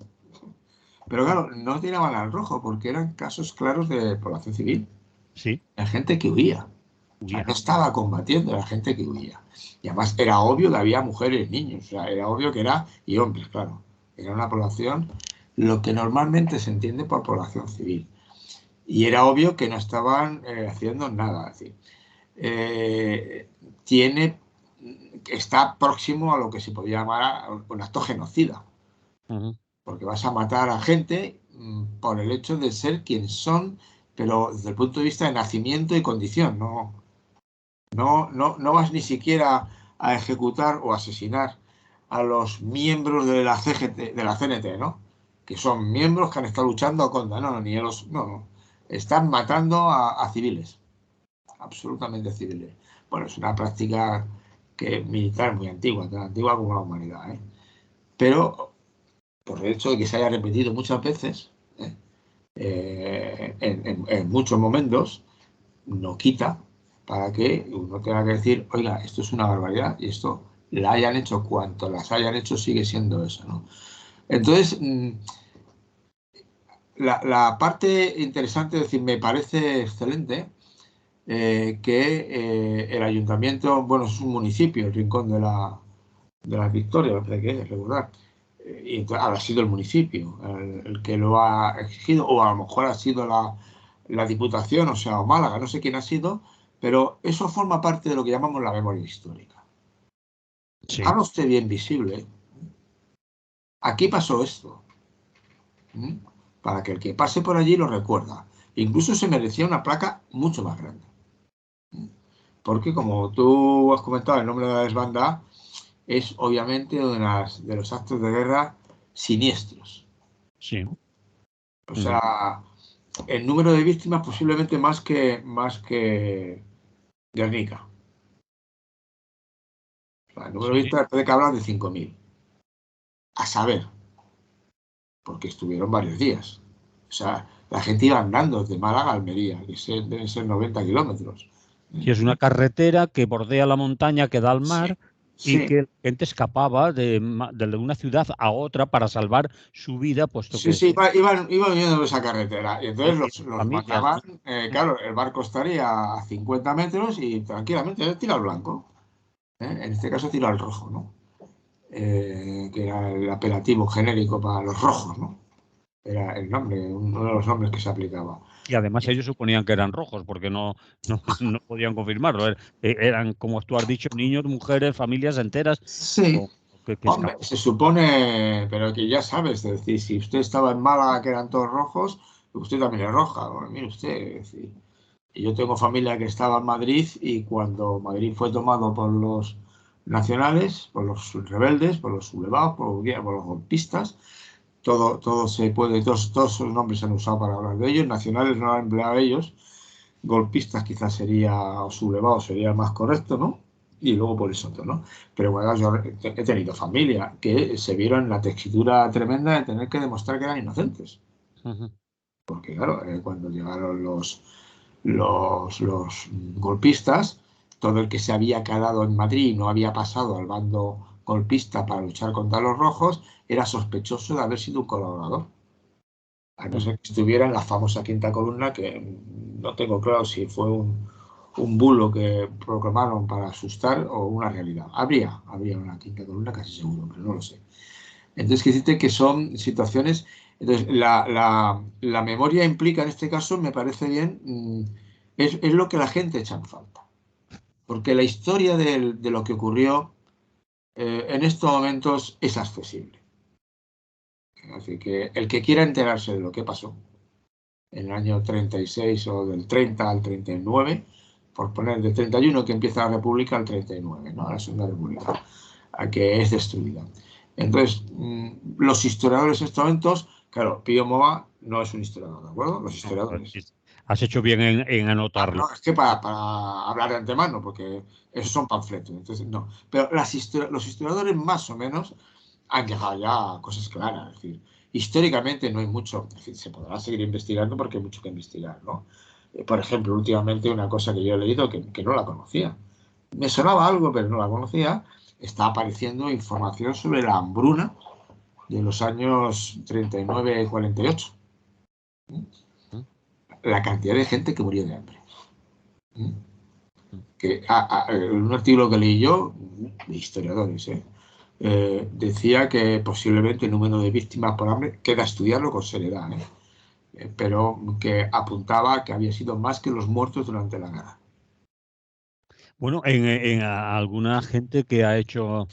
Pero claro, no tiraban al rojo porque eran casos claros de población civil. sí, La gente que huía. O sea, no huían. estaba combatiendo, la gente que huía. Y además era obvio que había mujeres, niños, o sea, era obvio que era, y hombres, claro. Era una población, lo que normalmente se entiende por población civil. Y era obvio que no estaban haciendo nada. Es decir, eh, tiene está próximo a lo que se podría llamar un acto genocida. Porque vas a matar a gente por el hecho de ser quien son, pero desde el punto de vista de nacimiento y condición. No vas ni siquiera a ejecutar o asesinar a los miembros de la CGT, de la CNT, ¿no? Que son miembros que han estado luchando contra. No. Están matando a civiles. Absolutamente civiles. Bueno, es una práctica militar muy antigua, tan antigua como la humanidad, ¿eh? Pero por el hecho de que se haya repetido muchas veces, en muchos momentos, no quita para que uno tenga que decir, oiga, esto es una barbaridad y esto la hayan hecho cuanto las hayan hecho sigue siendo eso, ¿no? Entonces, la parte interesante, es decir, me parece excelente que el ayuntamiento, bueno, es un municipio, el Rincón de las Victorias, me parece que es regular, y entonces habrá sido el municipio el que lo ha exigido, o a lo mejor ha sido la Diputación, o sea, o Málaga, no sé quién ha sido, pero eso forma parte de lo que llamamos la memoria histórica. Sí. Haga usted bien visible, aquí pasó esto, para que el que pase por allí lo recuerda. Incluso se merecía una placa mucho más grande. Porque como tú has comentado, el nombre de la desbandada es obviamente uno de los actos de guerra siniestros. Sí. O sea, el número de víctimas posiblemente más que Guernica. O sea, el número de víctimas puede que hablar de 5.000. A saber, porque estuvieron varios días. O sea, la gente iba andando de Málaga a Almería, que deben ser 90 kilómetros. Y es una carretera que bordea la montaña que da al mar, sí. Y que la gente escapaba de una ciudad a otra para salvar su vida, puesto que... Sí, iban viendo esa carretera y entonces los familias, mandaban, claro, el barco estaría a 50 metros y tranquilamente tira al blanco. En este caso tira al rojo, ¿no? Que era el apelativo genérico para los rojos, ¿no? Era el nombre, uno de los nombres que se aplicaba. Y además ellos suponían que eran rojos, porque no podían confirmarlo. Eran, como tú has dicho, niños, mujeres, familias enteras. Sí. Que Hombre, se supone, pero que ya sabes, es decir, si usted estaba en Málaga que eran todos rojos, usted también es roja. Bueno, mire usted, es decir, yo tengo familia que estaba en Madrid y cuando Madrid fue tomado por los nacionales, por los rebeldes, por los sublevados, por los golpistas, todo se puede, todos esos nombres se han usado para hablar de ellos, nacionales no han empleado ellos, golpistas quizás sería, o sublevados sería más correcto, ¿no? Y luego por eso, ¿no? Pero bueno, yo he tenido familia que se vieron en la textura tremenda de tener que demostrar que eran inocentes. Porque claro, cuando llegaron los golpistas, todo el que se había quedado en Madrid y no había pasado al bando golpista para luchar contra los rojos, era sospechoso de haber sido un colaborador. A no ser que estuviera en la famosa quinta columna, que no tengo claro si fue un bulo que proclamaron para asustar o una realidad. Habría una quinta columna casi seguro, pero no lo sé. Entonces, que decirte que son situaciones. Entonces, la memoria implica, en este caso, me parece bien, es lo que la gente echa en falta. Porque la historia de lo que ocurrió en estos momentos es accesible. Así que el que quiera enterarse de lo que pasó en el año 36 o del 30 al 39, por poner del 31 que empieza la República al 39, ¿no? La Segunda República, a que es destruida. Entonces, los historiadores en estos momentos, claro, Pío Moa no es un historiador, ¿de acuerdo? Los historiadores. Has hecho bien en anotarlo. No, es que para hablar de antemano, porque esos son panfletos, entonces no. Pero los historiadores más o menos han llegado ya a cosas claras, es decir, históricamente no hay mucho, es decir, se podrá seguir investigando porque hay mucho que investigar, ¿no? Por ejemplo, últimamente una cosa que yo he leído que no la conocía, me sonaba algo pero no la conocía, está apareciendo información sobre la hambruna de los años 39 y 48. La cantidad de gente que murió de hambre. Que un artículo que leí yo, de historiadores, decía que posiblemente el número de víctimas por hambre, queda estudiarlo con seriedad, pero que apuntaba que había sido más que los muertos durante la guerra. Bueno, en alguna gente que ha hecho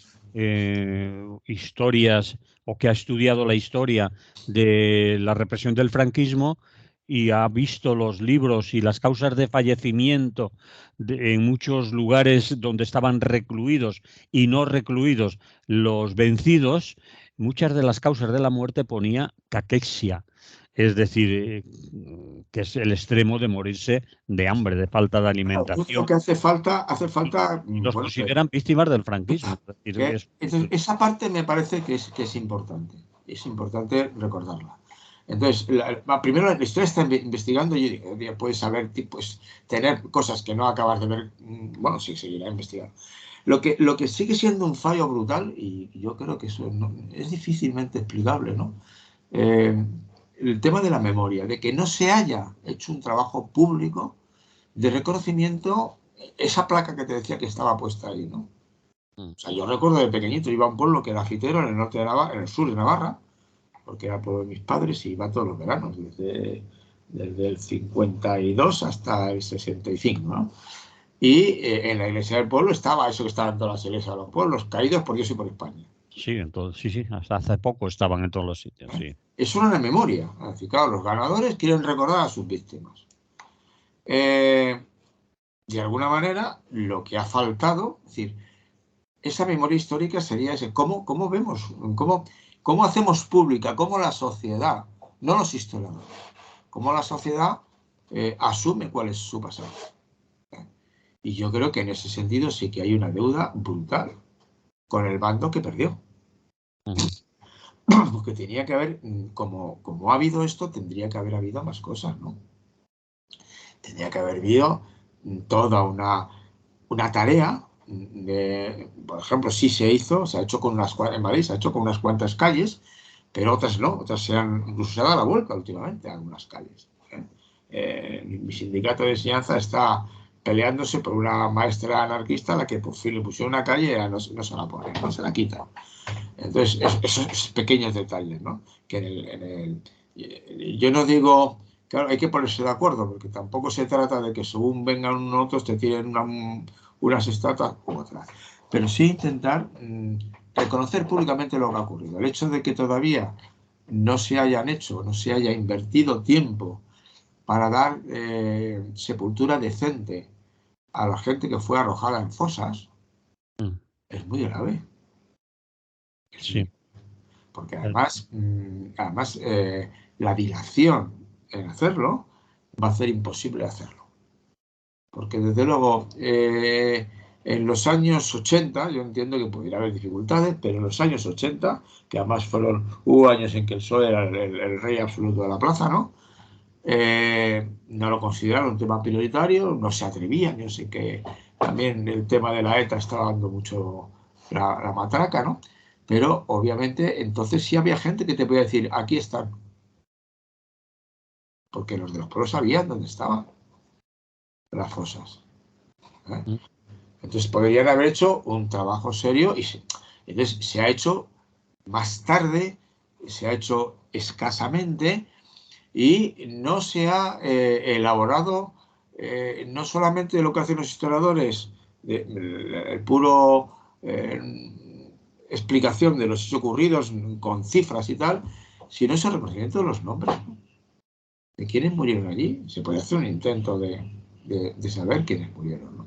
historias o que ha estudiado la historia de la represión del franquismo y ha visto los libros y las causas de fallecimiento en muchos lugares donde estaban recluidos y no recluidos los vencidos, muchas de las causas de la muerte ponía caquexia, es decir, que es el extremo de morirse de hambre, de falta de Yo creo alimentación. que hace falta, Y los bueno, consideran víctimas del franquismo. Es decir, entonces, esa parte me parece que es importante. Es importante recordarla. Entonces, primero la historia está investigando y yo digo, "Oye, puedes saber, pues, tener cosas que no acabas de ver, bueno, sí, seguirá investigando. Lo que sigue siendo un fallo brutal, y yo creo que eso es difícilmente explicable, ¿no? Eh, el tema de la memoria, de que no se haya hecho un trabajo público de reconocimiento, esa placa que te decía que estaba puesta ahí, ¿no? mm, O sea, yo recuerdo de pequeñito, iba a un pueblo que era fitero en el norte de Navarra, en el sur de Navarra, porque era pueblo de mis padres y iba todos los veranos, desde el 52 hasta el 65, ¿no? Y en la iglesia del pueblo estaba eso que estaban todas las iglesias de los pueblos, caídos por Dios y por España. sí, entonces, sí, sí, hasta hace poco estaban en todos los sitios, ¿Eh? sí. Es una memoria. Es decir, claro, los ganadores quieren recordar a sus víctimas. Eh, de alguna manera, lo que ha faltado, es decir, esa memoria histórica sería ese, cómo vemos, cómo hacemos pública, cómo la sociedad, no los historiadores, cómo la sociedad asume cuál es su pasado. Y yo creo que en ese sentido sí que hay una deuda brutal con el bando que perdió. Ujú. Porque tenía que haber, como ha habido esto, tendría que haber habido más cosas, ¿no? Tendría que haber habido toda una tarea por ejemplo, sí se ha hecho con en Madrid se ha hecho con unas cuantas calles, pero otras no, otras incluso se ha dado la vuelta últimamente a algunas calles. Mi sindicato de enseñanza está peleándose por una maestra anarquista a la que por fin le pusieron una calle y ya no se la pone, no se la quita. Entonces, esos pequeños detalles, ¿no? Que yo no digo, claro, hay que ponerse de acuerdo, porque tampoco se trata de que según vengan unos otros te tiren unas estatuas u otras. Pero sí intentar reconocer públicamente lo que ha ocurrido. El hecho de que todavía no se hayan hecho, no se haya invertido tiempo para dar sepultura decente a la gente que fue arrojada en fosas Mm, es muy grave. Es muy sí. porque además la dilación en hacerlo va a hacer imposible hacerlo. Porque desde luego en los años 80, yo entiendo que pudiera haber dificultades, pero en los años 80, que además hubo años en que el PSOE era el rey absoluto de la plaza, ¿no? No lo consideraron un tema prioritario, no se atrevían, yo sé que también el tema de la ETA estaba dando mucho la matraca, ¿no? Pero obviamente entonces sí había gente que te podía decir, aquí están, porque los de los pueblos sabían dónde estaban las fosas. ¿Eh? Mm, Entonces podrían haber hecho un trabajo serio entonces se ha hecho más tarde, se ha hecho escasamente y no se ha elaborado no solamente lo que hacen los historiadores, el puro explicación de los hechos ocurridos con cifras y tal, sino ese reconocimiento de los nombres, ¿no? De quiénes murieron allí. Se puede hacer un intento de saber quiénes murieron, ¿no?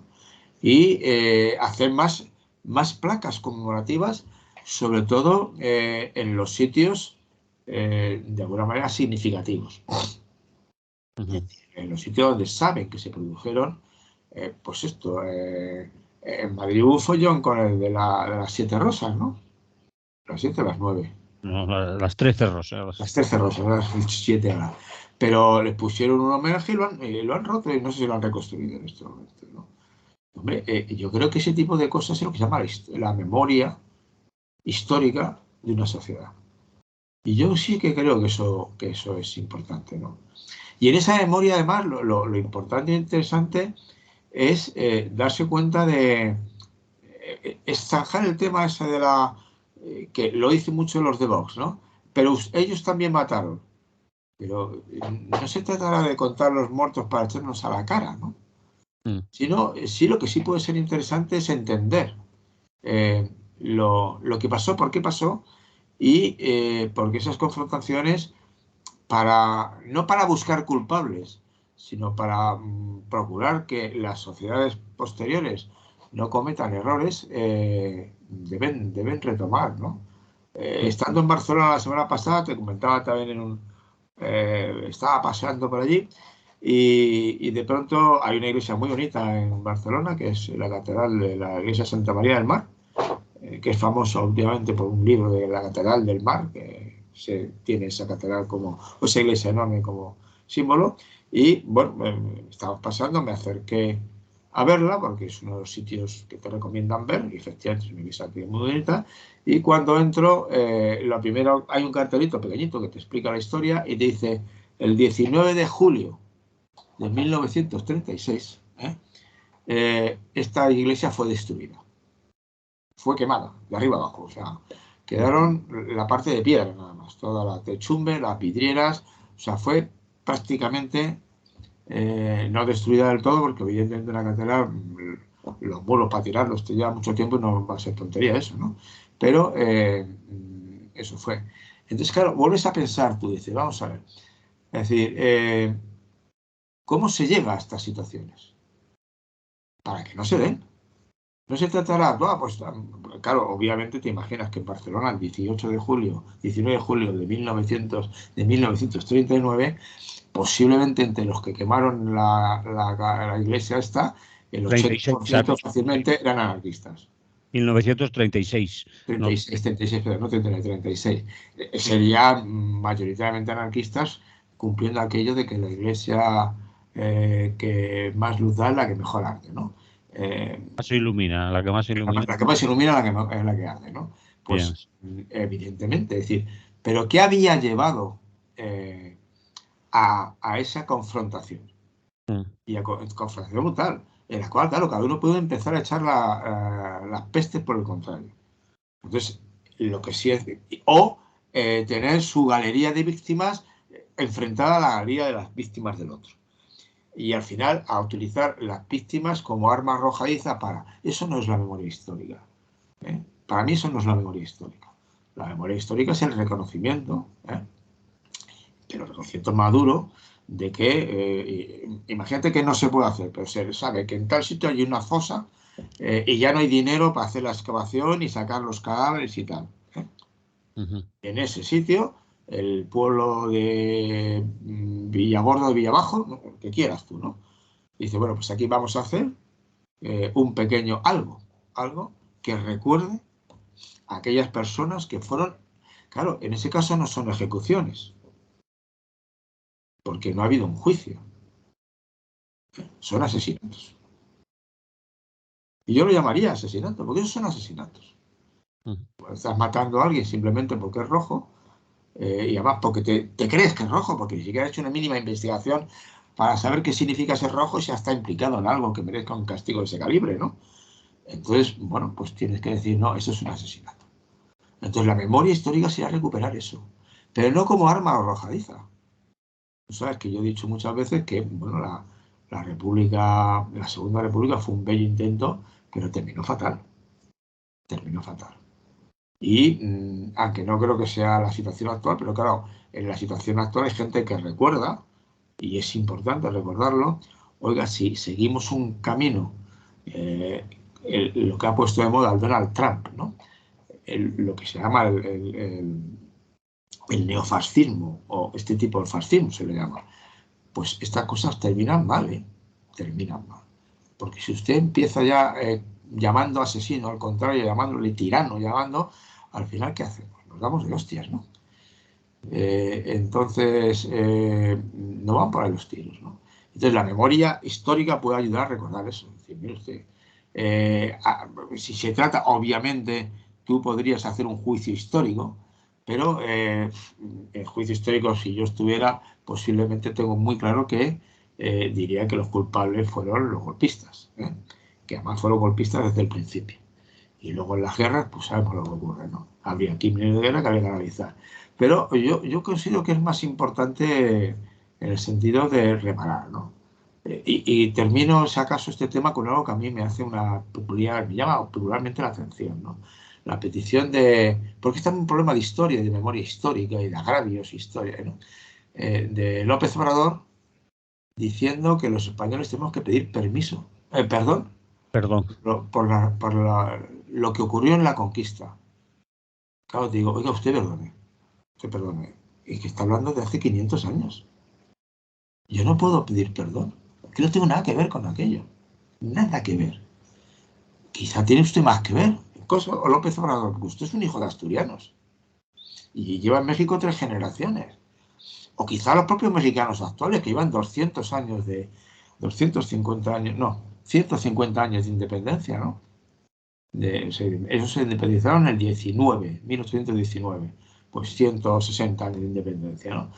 Y hacer más placas conmemorativas, sobre todo en los sitios de alguna manera significativos. ujú. En los sitios donde saben que se produjeron, pues esto, en Madrid hubo un follón con el de las siete rosas, ¿no? Las siete o las nueve. No, las 13 rosas. Las 13 rosas, las siete ahora. Pero les pusieron un homenaje y lo han roto y no sé si lo han reconstruido en este momento, ¿no? Hombre, yo creo que ese tipo de cosas es lo que se llama la memoria histórica de una sociedad. Y yo sí que creo que eso es importante, ¿no? Y en esa memoria, además, lo importante e interesante es darse cuenta de zanjar el tema ese de que lo dicen mucho los de Vox, ¿no? Pero ellos también mataron. Pero no se tratará de contar los muertos para echarnos a la cara, ¿no? Sino, sí, lo que sí puede ser interesante es entender lo que pasó, por qué pasó, y porque esas confrontaciones, no para buscar culpables, sino para procurar que las sociedades posteriores no cometan errores, deben retomar, ¿no? Estando en Barcelona la semana pasada, te comentaba también estaba paseando por allí y de pronto hay una iglesia muy bonita en Barcelona, que es la catedral de la iglesia Santa María del Mar, que es famosa últimamente por un libro de la Catedral del Mar, que tiene esa catedral o esa iglesia enorme como símbolo. Y bueno, estaba pasando, me acerqué a verla, porque es uno de los sitios que te recomiendan ver, y efectivamente es una iglesia muy bonita. Y cuando entro, lo primero, hay un cartelito pequeñito que te explica la historia y te dice: el 19 de julio de 1936, esta iglesia fue destruida, fue quemada, de arriba abajo. O sea, quedaron la parte de piedra nada más, toda la techumbre, las vidrieras. O sea, fue prácticamente no destruida del todo, porque evidentemente la catedral, los muros para tirarlos te lleva mucho tiempo y no va a ser tontería eso, ¿no? Pero eso fue. Entonces, claro, vuelves a pensar, tú dices, vamos a ver, es decir, ¿cómo se llega a estas situaciones? Para que no se den. No se tratará, pues claro, obviamente te imaginas que en Barcelona el 18 de julio, 19 de julio de 1939, posiblemente entre los que quemaron la iglesia esta, el 36, 80% ¿sabes? fácilmente eran anarquistas. 1936. No, 36, 36, pero no 39, 36. Serían mayoritariamente anarquistas, cumpliendo aquello de que la iglesia que más luz da es la que mejor arde, ¿no? Eh, más se ilumina, la que más se ilumina. la que más ilumina es la que arde, ¿no? Bien. Pues evidentemente, es decir, pero ¿qué había llevado eh, a esa confrontación? Y a confrontación brutal, en la cual, claro, cada uno puede empezar a echar las pestes por el contrario. Entonces, lo que sí es, o tener su galería de víctimas enfrentada a la galería de las víctimas del otro. Y al final, a utilizar las víctimas como arma arrojadiza para... Eso no es la memoria histórica. Para mí eso no es la memoria histórica. La memoria histórica es el reconocimiento, pero el reconocimiento maduro de que, imagínate que no se puede hacer, pero se sabe que en tal sitio hay una fosa y ya no hay dinero para hacer la excavación y sacar los cadáveres y tal. En ese sitio, el pueblo de Villagordo de Villabajo, ¿no? Que quieras tú, ¿no? Dice, bueno, pues aquí vamos a hacer un pequeño algo que recuerde a aquellas personas que fueron, claro, en ese caso no son ejecuciones, porque no ha habido un juicio, son asesinatos. Y yo lo llamaría asesinato, porque esos son asesinatos. Estás matando a alguien simplemente porque es rojo, y además porque te crees que es rojo, porque ni siquiera has hecho una mínima investigación para saber qué significa ser rojo y si está implicado en algo que merezca un castigo de ese calibre, ¿no? Entonces, bueno, pues tienes que decir, no, eso es un asesinato. Entonces la memoria histórica será recuperar eso, pero no como arma arrojadiza. Tú sabes que yo he dicho muchas veces que, bueno, la República, la Segunda República fue un bello intento, pero terminó fatal. Terminó fatal. Y aunque no creo que sea la situación actual, pero claro, en la situación actual hay gente que recuerda, y es importante recordarlo. Oiga, si seguimos un camino, eh, lo que ha puesto de moda el Donald Trump, ¿no? Lo que se llama el neofascismo, o este tipo de fascismo se le llama, pues estas cosas terminan mal, ¿eh? Terminan mal. Porque si usted empieza ya llamando asesino, al contrario, llamándole tirano, al final, ¿qué hacemos? Nos damos de hostias, ¿no? Entonces, no van por ahí los tiros, ¿no? Entonces, la memoria histórica puede ayudar a recordar eso. Es decir, mire usted, si se trata, obviamente, tú podrías hacer un juicio histórico, pero el juicio histórico, si yo estuviera, posiblemente tengo muy claro que diría que los culpables fueron los golpistas, que además fueron golpistas desde el principio. Y luego en las guerras, pues sabemos lo que ocurre, ¿no? Habría crímenes de guerra que habría que analizar. Pero yo considero que es más importante en el sentido de reparar, ¿no? Y termino, si acaso, este tema con algo que a mí me me llama peculiarmente la atención, ¿no? La petición porque está en un problema de historia, de memoria histórica y de agravios historia, ¿no? De López Obrador diciendo que los españoles tenemos que pedir perdón, Perdón. lo que ocurrió en la conquista. Claro, te digo, oiga, usted perdone, y que está hablando de hace 500 años. Yo no puedo pedir perdón, que no tengo nada que ver con aquello. Nada que ver. Quizá tiene usted más que ver. O López Obrador, porque usted es un hijo de asturianos y lleva en México 3 generaciones. O quizá los propios mexicanos actuales, que llevan 250 años, no, 150 años de independencia, ¿no? Ellos se independizaron en el 1819, pues 160 años de independencia, ¿no?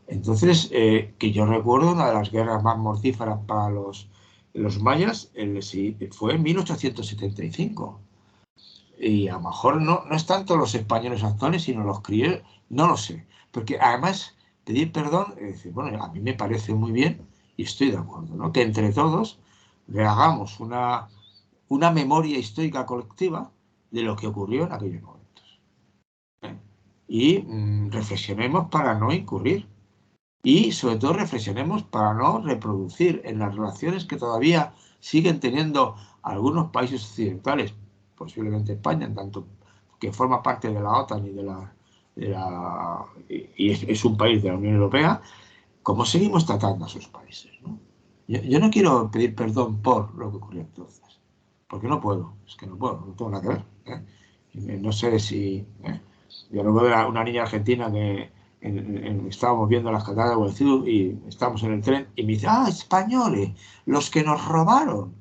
Entonces, que yo recuerdo una de las guerras más mortíferas para los mayas, sí, fue en 1875. Y a lo mejor no es tanto los españoles actuales, sino los criollos, no lo sé. Porque además, pedir perdón, bueno, a mí me parece muy bien y estoy de acuerdo, ¿no? Que entre todos hagamos una memoria histórica colectiva de lo que ocurrió en aquellos momentos. ¿Eh? Y reflexionemos para no incurrir. Y sobre todo reflexionemos para no reproducir en las relaciones que todavía siguen teniendo algunos países occidentales, posiblemente España, en tanto que forma parte de la OTAN y es un país de la Unión Europea, cómo seguimos tratando a esos países, ¿no? Yo no quiero pedir perdón por lo que ocurrió entonces, porque no puedo, es que no puedo, no tengo nada que ver. No sé si... Yo recuerdo una niña argentina que estábamos viendo las cataratas de Gualeguaychú y estábamos en el tren y me dice, españoles, los que nos robaron.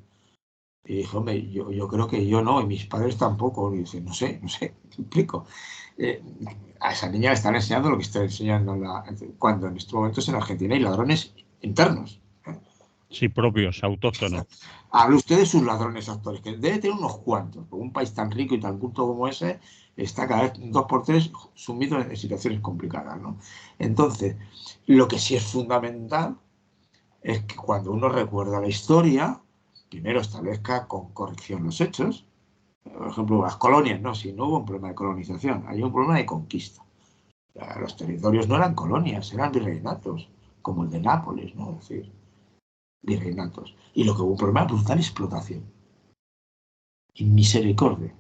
Y dije, hombre, yo creo que yo no, y mis padres tampoco. Y dice, no sé, te explico. Eh, a esa niña le están enseñando lo que está enseñando cuando en estos momentos en Argentina hay ladrones internos. Sí, propios, autóctonos. Hable usted de sus ladrones actuales, que debe tener unos cuantos. Porque un país tan rico y tan culto como ese está cada vez 2 por 3 sumido en situaciones complicadas, ¿no? Entonces, lo que sí es fundamental es que cuando uno recuerda la historia, primero establezca con corrección los hechos. Por ejemplo, las colonias, no, si no hubo un problema de colonización, hay un problema de conquista. Los territorios no eran colonias, eran virreinatos, como el de Nápoles, ¿no? Es decir, virreinatos. Y lo que hubo un problema de brutal explotación y misericordia,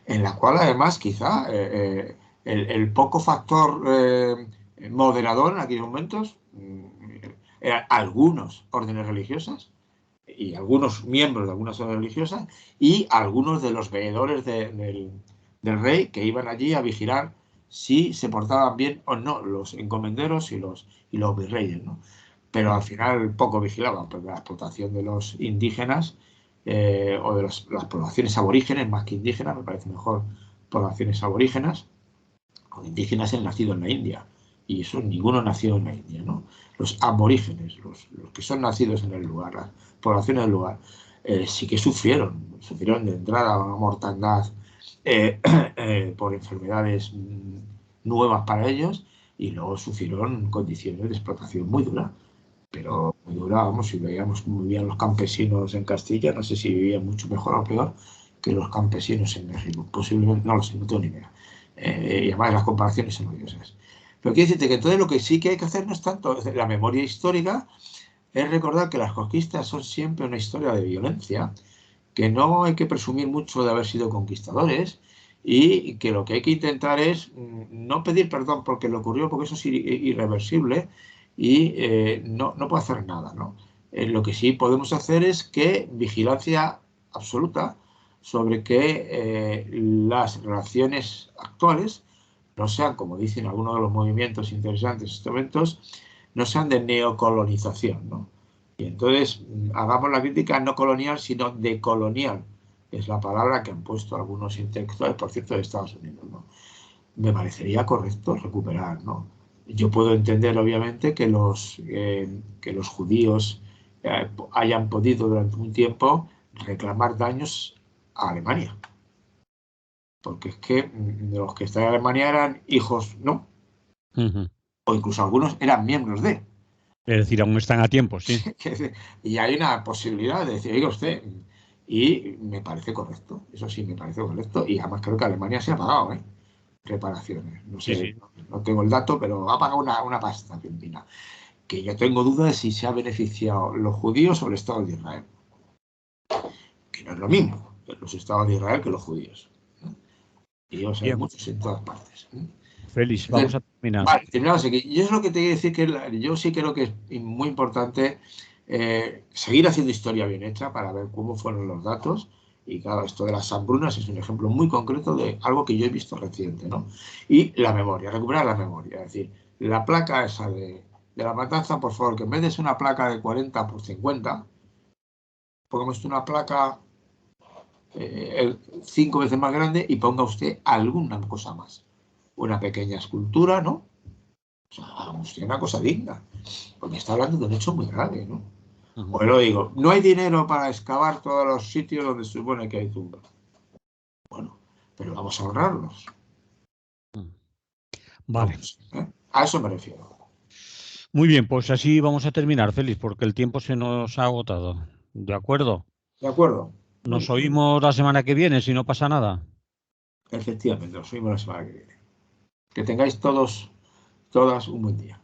en la cual además quizá el poco factor moderador en aquellos momentos eran algunos órdenes religiosas y algunos miembros de algunas órdenes religiosas y algunos de los veedores del rey que iban allí a vigilar si se portaban bien o no los encomenderos y los virreyes, ¿no? Pero al final poco vigilaban, porque la explotación de los indígenas o de las poblaciones aborígenes, más que indígenas, me parece mejor poblaciones aborígenas, o indígenas han nacido en la India, y eso ninguno nació en la India, ¿no? Los aborígenes, los que son nacidos en el lugar, las poblaciones del lugar, sí que sufrieron de entrada una mortandad por enfermedades nuevas para ellos, y luego sufrieron condiciones de explotación muy duras. Pero muy dura, vamos, si veíamos cómo vivían los campesinos en Castilla, no sé si vivían mucho mejor o peor que los campesinos en México. Posiblemente, no lo sé, no tengo ni idea. Y además las comparaciones son odiosas. Pero quiero decirte que entonces lo que sí que hay que hacer no es tanto la memoria histórica, es recordar que las conquistas son siempre una historia de violencia, que no hay que presumir mucho de haber sido conquistadores y que lo que hay que intentar es no pedir perdón porque le ocurrió, porque eso es irreversible y no puede hacer nada, ¿no? Lo que sí podemos hacer es que vigilancia absoluta sobre que las relaciones actuales no sean, como dicen algunos de los movimientos interesantes en estos momentos, no sean de neocolonización, ¿no? Y entonces hagamos la crítica no colonial, sino decolonial, que es la palabra que han puesto algunos intelectuales, por cierto, de Estados Unidos, ¿no? Me parecería correcto recuperar, ¿no? Yo puedo entender, obviamente, que los judíos hayan podido durante un tiempo reclamar daños a Alemania, porque es que los que están en Alemania eran hijos, ¿no? Uh -huh. O incluso algunos eran miembros de. Es decir, aún están a tiempo, sí. Y hay una posibilidad de decir, oiga usted, y me parece correcto, eso sí, me parece correcto, y además creo que Alemania se ha pagado, ¿eh? Reparaciones. No Sí, sé, sí. no tengo el dato, pero ha pagado una pasta argentina. Que yo tengo dudas de si se ha beneficiado los judíos o el Estado de Israel. Que no es lo mismo los Estados de Israel que los judíos. Y ellos hay Bien, muchos en todas partes. Félix, vamos Entonces, a terminar. vale, terminamos aquí. Yo es lo que te quiero decir que yo sí creo que es muy importante seguir haciendo historia bien hecha para ver cómo fueron los datos. Y claro, esto de las hambrunas es un ejemplo muy concreto de algo que yo he visto reciente, ¿no? Y la memoria, recuperar la memoria. Es decir, la placa esa de la matanza, por favor, que en vez de ser una placa de 40 por 50, pongamos una placa 5 veces más grande y ponga usted alguna cosa más. Una pequeña escultura, ¿no? O sea, hagamos usted una cosa digna. Porque está hablando de un hecho muy grave, ¿no? Ujú. Pues lo digo, no hay dinero para excavar todos los sitios donde se supone que hay tumbas. Bueno, pero vamos a ahorrarlos. Vale. Vamos, ¿eh? A eso me refiero. Muy bien, pues así vamos a terminar, Félix, porque el tiempo se nos ha agotado. ¿De acuerdo? ¿De acuerdo? Muy Nos bien. oímos la semana que viene, si no pasa nada. Efectivamente, nos vemos la semana que viene. Que tengáis todos, todas un buen día.